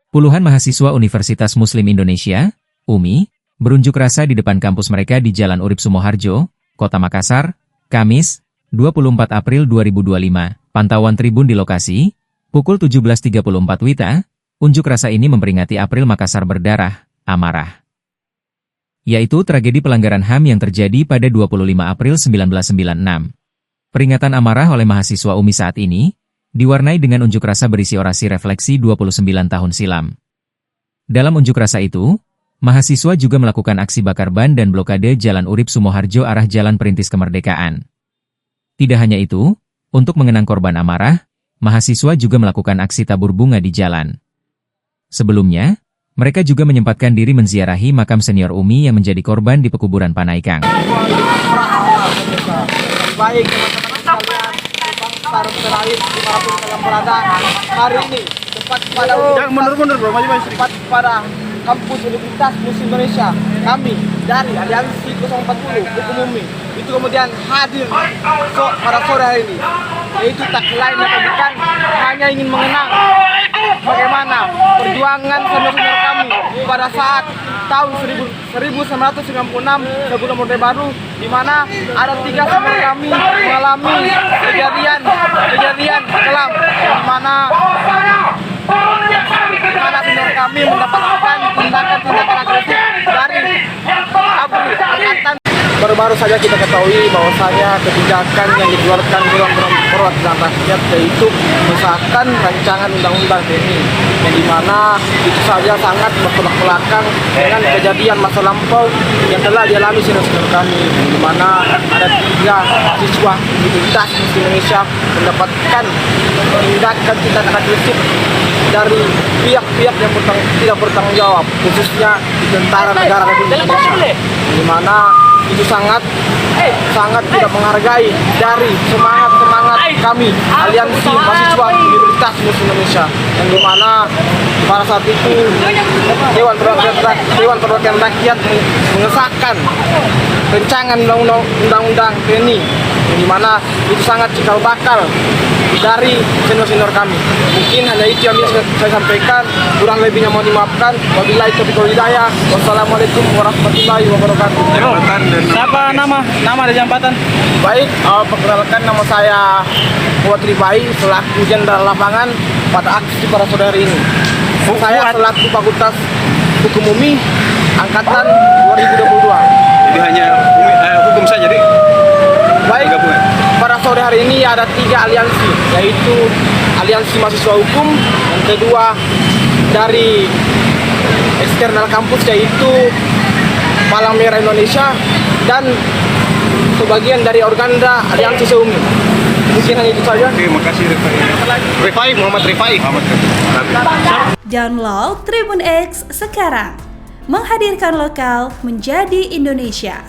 Puluhan mahasiswa Universitas Muslim Indonesia, UMI, berunjuk rasa di depan kampus mereka di Jalan Urip Sumoharjo, Kota Makassar, Kamis, 24 April 2025. Pantauan Tribun di lokasi, pukul 17.34 WITA, unjuk rasa ini memperingati April Makassar berdarah, amarah. Yaitu tragedi pelanggaran HAM yang terjadi pada 25 April 1996. Peringatan amarah oleh mahasiswa UMI saat ini, diwarnai dengan unjuk rasa berisi orasi refleksi 29 tahun silam. Dalam unjuk rasa itu, mahasiswa juga melakukan aksi bakar ban dan blokade Jalan Urip Sumoharjo arah Jalan Perintis Kemerdekaan. Tidak hanya itu, untuk mengenang korban amarah, mahasiswa juga melakukan aksi tabur bunga di jalan. Sebelumnya, mereka juga menyempatkan diri menziarahi makam senior UMI yang menjadi korban di pekuburan Panaikang. Baik teman-teman sekalian, bangsa terakhir dimanapun kalian berada hari ini tepat pada tepat pada kampus Universitas Muslim Indonesia, kami dari Aliansi 040 Hukum UMI itu kemudian hadir pada sore hari ini, yaitu tak lain dan bukan hanya ingin mengenang bagaimana perjuangan senior-senior kami pada saat tahun 1996 sebelum Orde Baru, di mana ada 3 senior kami mengalami kejadian kelam, di mana senior kami mendapatkan tindakan agresif dari ABRI Angkatan. Baru-baru saja kita ketahui bahwasanya kebijakan yang dikeluarkan Dewan Perwakilan Rakyat yaitu mengesahkan rancangan undang-undang TNI, yang dimana itu saja sangat bertolak belakang dengan kejadian masa lampau yang telah dialami senior-senior kami, di mana ada 3 siswa Universitas Muslim Indonesia mendapatkan tindakan agresif dari pihak-pihak yang tidak bertanggung jawab, khususnya di Tentara Negara Republik Indonesia, di mana itu sangat tidak menghargai dari semangat kami Aliansi Mahasiswa Universitas Muslim Indonesia, yang dimana pada saat itu Dewan Perwakilan Rakyat mengesahkan rancangan undang-undang TNI, yang dimana itu sangat cikal bakal dari senior-senior kami. Mungkin hanya itu yang bisa saya sampaikan, kurang lebihnya mohon dimaafkan. Wabillahi taufiq wal hidayah. Wassalamualaikum warahmatullahi wabarakatuh. Siapa nama dan jabatan? Baik, perkenalkan nama saya Fuad Ribai selaku Jenderal Lapangan pada aksi pada sore hari ini. Saya selaku Fakultas Hukum UMI Angkatan 2022. Jadi hanya hukum saja, jadi baik, pada sore hari ini ada 3 aliansi, yaitu Aliansi Mahasiswa Hukum, yang kedua dari eksternal kampus yaitu Palang Merah Indonesia, dan sebagian dari organda Aliansi Seumi. Mungkin hanya itu saja. Terima kasih Muhammad Rifai. Download Tribun X sekarang, menghadirkan lokal menjadi Indonesia.